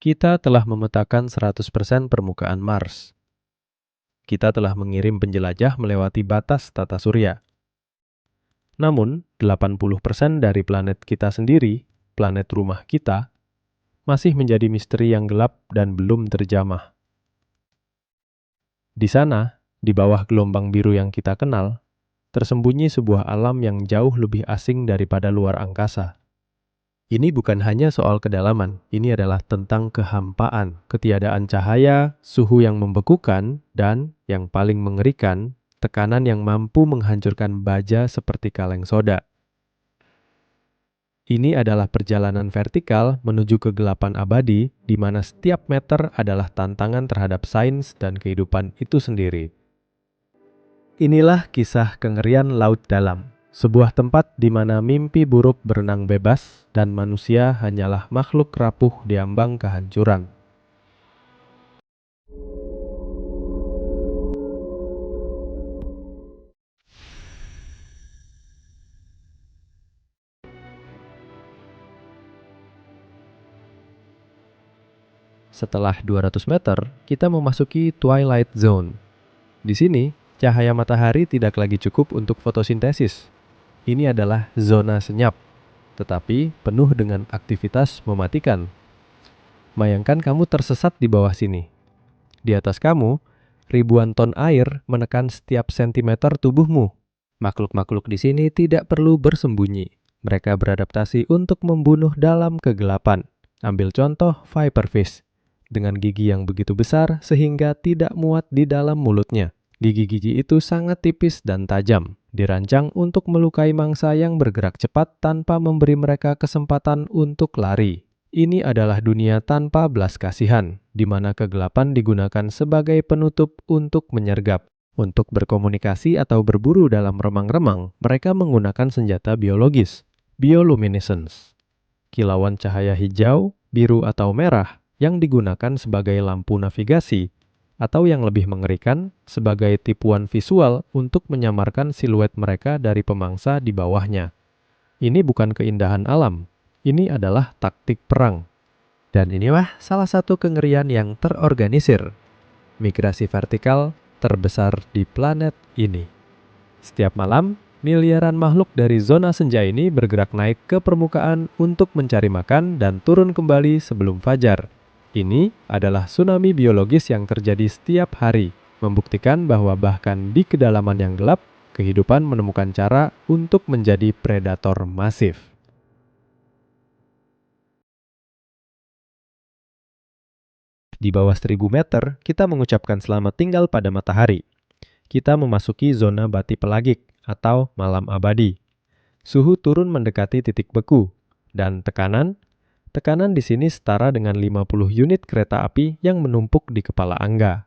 Kita telah memetakan 100% permukaan Mars. Kita telah mengirim penjelajah melewati batas tata surya. Namun, 80% dari planet kita sendiri, planet rumah kita, masih menjadi misteri yang gelap dan belum terjamah. Di sana, di bawah gelombang biru yang kita kenal, tersembunyi sebuah alam yang jauh lebih asing daripada luar angkasa. Ini bukan hanya soal kedalaman, ini adalah tentang kehampaan, ketiadaan cahaya, suhu yang membekukan, dan, yang paling mengerikan, tekanan yang mampu menghancurkan baja seperti kaleng soda. Ini adalah perjalanan vertikal menuju kegelapan abadi, di mana setiap meter adalah tantangan terhadap sains dan kehidupan itu sendiri. Inilah kisah kengerian laut dalam. Sebuah tempat di mana mimpi buruk berenang bebas dan manusia hanyalah makhluk rapuh di ambang kehancuran. Setelah 200 meter, kita memasuki Twilight Zone. Di sini, cahaya matahari tidak lagi cukup untuk fotosintesis. Ini adalah zona senyap, tetapi penuh dengan aktivitas mematikan. Bayangkan kamu tersesat di bawah sini. Di atas kamu, ribuan ton air menekan setiap sentimeter tubuhmu. Makhluk-makhluk di sini tidak perlu bersembunyi. Mereka beradaptasi untuk membunuh dalam kegelapan. Ambil contoh viperfish, dengan gigi yang begitu besar sehingga tidak muat di dalam mulutnya. Gigi-gigi itu sangat tipis dan tajam, dirancang untuk melukai mangsa yang bergerak cepat tanpa memberi mereka kesempatan untuk lari. Ini adalah dunia tanpa belas kasihan, di mana kegelapan digunakan sebagai penutup untuk menyergap. Untuk berkomunikasi atau berburu dalam remang-remang, mereka menggunakan senjata biologis, bioluminescence. Kilauan cahaya hijau, biru atau merah yang digunakan sebagai lampu navigasi, atau yang lebih mengerikan, sebagai tipuan visual untuk menyamarkan siluet mereka dari pemangsa di bawahnya. Ini bukan keindahan alam, ini adalah taktik perang. Dan inilah salah satu kengerian yang terorganisir. Migrasi vertikal terbesar di planet ini. Setiap malam, miliaran makhluk dari zona senja ini bergerak naik ke permukaan untuk mencari makan dan turun kembali sebelum fajar. Ini adalah tsunami biologis yang terjadi setiap hari, membuktikan bahwa bahkan di kedalaman yang gelap, kehidupan menemukan cara untuk menjadi predator masif. Di bawah 1000 meter, kita mengucapkan selamat tinggal pada matahari. Kita memasuki zona bati pelagik atau malam abadi. Suhu turun mendekati titik beku, dan tekanan di sini setara dengan 50 unit kereta api yang menumpuk di kepala Angga.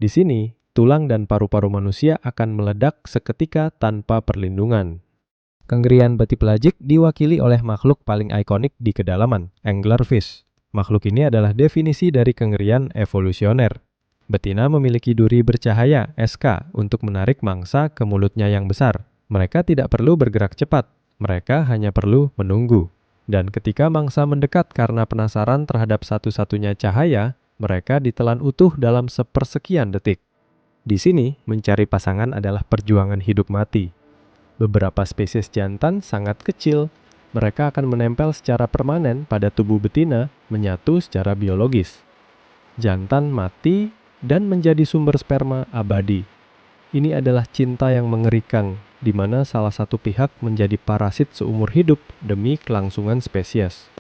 Di sini, tulang dan paru-paru manusia akan meledak seketika tanpa perlindungan. Kengerian bati pelagik diwakili oleh makhluk paling ikonik di kedalaman, anglerfish. Makhluk ini adalah definisi dari kengerian evolusioner. Betina memiliki duri bercahaya, SK, untuk menarik mangsa ke mulutnya yang besar. Mereka tidak perlu bergerak cepat, mereka hanya perlu menunggu. Dan ketika mangsa mendekat karena penasaran terhadap satu-satunya cahaya, mereka ditelan utuh dalam sepersekian detik. Di sini, mencari pasangan adalah perjuangan hidup mati. Beberapa spesies jantan sangat kecil. Mereka akan menempel secara permanen pada tubuh betina, menyatu secara biologis. Jantan mati dan menjadi sumber sperma abadi. Ini adalah cinta yang mengerikan, di mana salah satu pihak menjadi parasit seumur hidup demi kelangsungan spesies.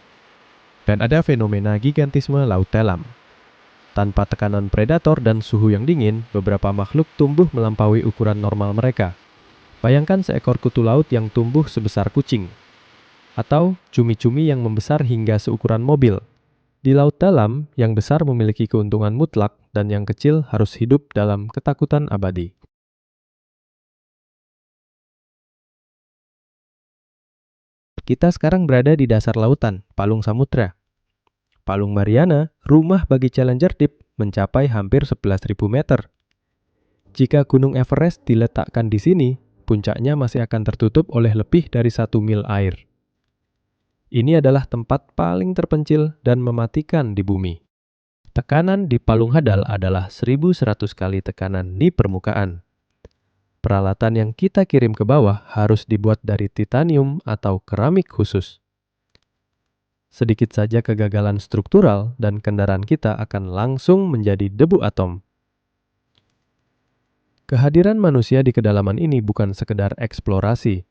Dan ada fenomena gigantisme laut dalam. Tanpa tekanan predator dan suhu yang dingin, beberapa makhluk tumbuh melampaui ukuran normal mereka. Bayangkan seekor kutu laut yang tumbuh sebesar kucing, atau cumi-cumi yang membesar hingga seukuran mobil. Di laut dalam, yang besar memiliki keuntungan mutlak dan yang kecil harus hidup dalam ketakutan abadi. Kita sekarang berada di dasar lautan, Palung Samudra. Palung Mariana, rumah bagi Challenger Deep, mencapai hampir 11.000 meter. Jika Gunung Everest diletakkan di sini, puncaknya masih akan tertutup oleh lebih dari 1 mil air. Ini adalah tempat paling terpencil dan mematikan di bumi. Tekanan di palung hadal adalah 1.100 kali tekanan di permukaan. Peralatan yang kita kirim ke bawah harus dibuat dari titanium atau keramik khusus. Sedikit saja kegagalan struktural dan kendaraan kita akan langsung menjadi debu atom. Kehadiran manusia di kedalaman ini bukan sekedar eksplorasi.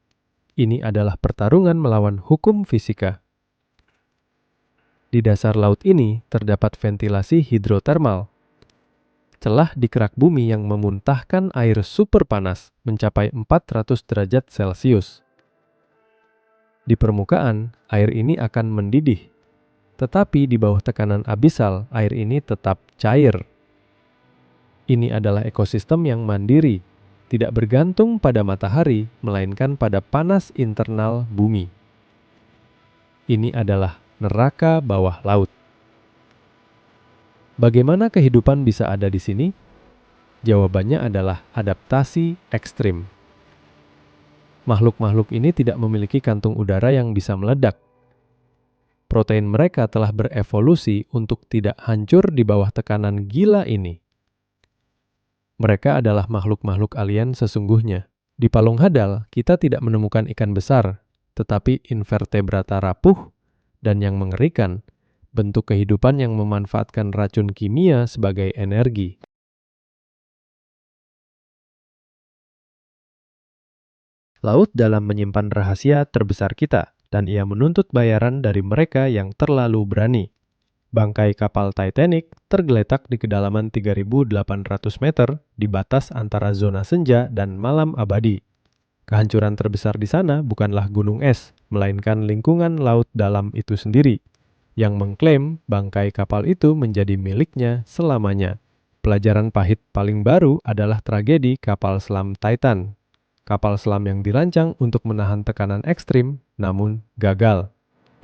Ini adalah pertarungan melawan hukum fisika. Di dasar laut ini terdapat ventilasi hidrotermal, celah di kerak bumi yang memuntahkan air super panas mencapai 400 derajat Celcius. Di permukaan, air ini akan mendidih, tetapi di bawah tekanan abisal, air ini tetap cair. Ini adalah ekosistem yang mandiri, tidak bergantung pada matahari, melainkan pada panas internal bumi. Ini adalah neraka bawah laut. Bagaimana kehidupan bisa ada di sini? Jawabannya adalah adaptasi ekstrim. Makhluk-makhluk ini tidak memiliki kantung udara yang bisa meledak. Protein mereka telah berevolusi untuk tidak hancur di bawah tekanan gila ini. Mereka adalah makhluk-makhluk alien sesungguhnya. Di palung hadal, kita tidak menemukan ikan besar, tetapi invertebrata rapuh dan yang mengerikan, bentuk kehidupan yang memanfaatkan racun kimia sebagai energi. Laut dalam menyimpan rahasia terbesar kita, dan ia menuntut bayaran dari mereka yang terlalu berani. Bangkai kapal Titanic tergeletak di kedalaman 3.800 meter di batas antara zona senja dan malam abadi. Kehancuran terbesar di sana bukanlah gunung es, melainkan lingkungan laut dalam itu sendiri, yang mengklaim bangkai kapal itu menjadi miliknya selamanya. Pelajaran pahit paling baru adalah tragedi kapal selam Titan. Kapal selam yang dirancang untuk menahan tekanan ekstrim, namun gagal.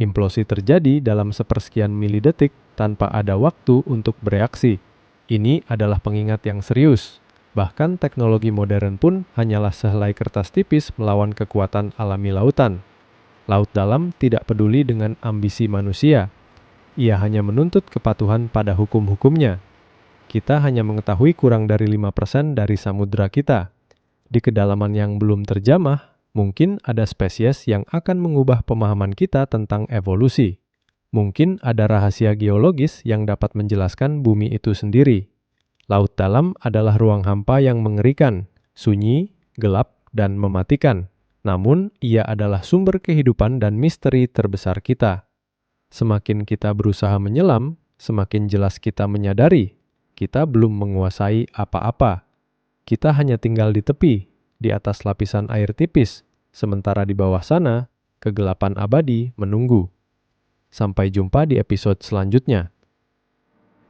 Implosi terjadi dalam sepersekian milidetik tanpa ada waktu untuk bereaksi. Ini adalah pengingat yang serius. Bahkan teknologi modern pun hanyalah sehelai kertas tipis melawan kekuatan alami lautan. Laut dalam tidak peduli dengan ambisi manusia. Ia hanya menuntut kepatuhan pada hukum-hukumnya. Kita hanya mengetahui kurang dari 5% dari samudra kita. Di kedalaman yang belum terjamah, mungkin ada spesies yang akan mengubah pemahaman kita tentang evolusi. Mungkin ada rahasia geologis yang dapat menjelaskan bumi itu sendiri. Laut dalam adalah ruang hampa yang mengerikan, sunyi, gelap, dan mematikan. Namun, ia adalah sumber kehidupan dan misteri terbesar kita. Semakin kita berusaha menyelam, semakin jelas kita menyadari kita belum menguasai apa-apa. Kita hanya tinggal di tepi, di atas lapisan air tipis, sementara di bawah sana, kegelapan abadi menunggu. Sampai jumpa di episode selanjutnya.